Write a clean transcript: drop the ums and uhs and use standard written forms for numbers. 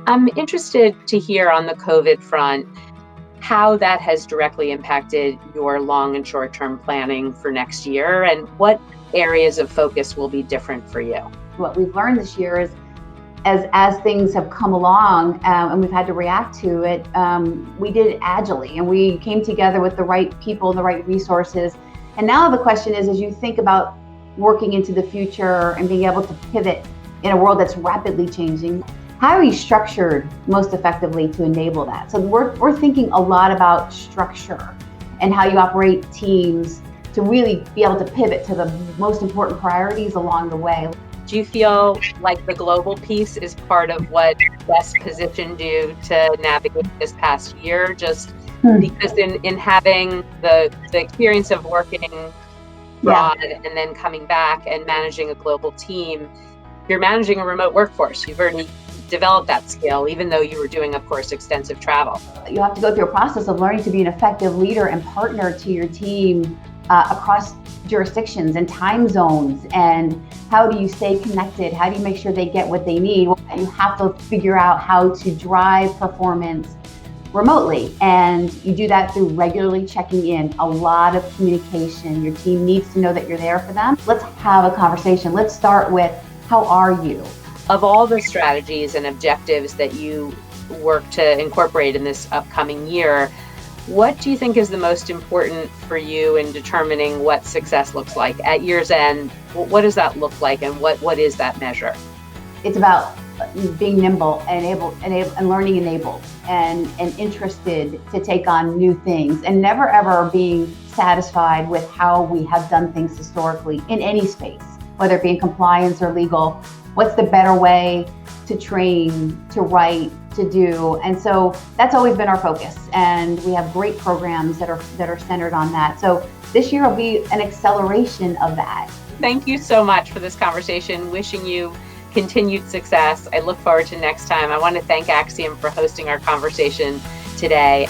I'm interested to hear on the COVID front how that has directly impacted your long and short term planning for next year and what areas of focus will be different for you. What we've learned this year is as things have come along and we've had to react to it, we did it agilely and we came together with the right people and the right resources. And now the question is, as you think about working into the future and being able to pivot in a world that's rapidly changing, how are you structured most effectively to enable that? So we're thinking a lot about structure and how you operate teams to really be able to pivot to the most important priorities along the way. Do you feel like the global piece is part of what best positioned you to navigate this past year? Just because in having the experience of working abroad and then coming back and managing a global team, you're managing a remote workforce. You've already developed that skill, even though you were doing, of course, extensive travel. You have to go through a process of learning to be an effective leader and partner to your team across jurisdictions and time zones. And how do you stay connected? How do you make sure they get what they need? You have to figure out how to drive performance remotely. And you do that through regularly checking in, a lot of communication. Your team needs to know that you're there for them. Let's have a conversation. Let's start with, how are you? Of all the strategies and objectives that you work to incorporate in this upcoming year, what do you think is the most important for you in determining what success looks like at year's end? What does that look like, and what is that measure? It's about being nimble and learning enabled and interested to take on new things, and never ever being satisfied with how we have done things historically in any space, whether it be in compliance or legal. What's the better way to train, to write, to do? And so that's always been our focus. And we have great programs that are centered on that. So this year will be an acceleration of that. Thank you so much for this conversation. Wishing you continued success. I look forward to next time. I want to thank Axiom for hosting our conversation today.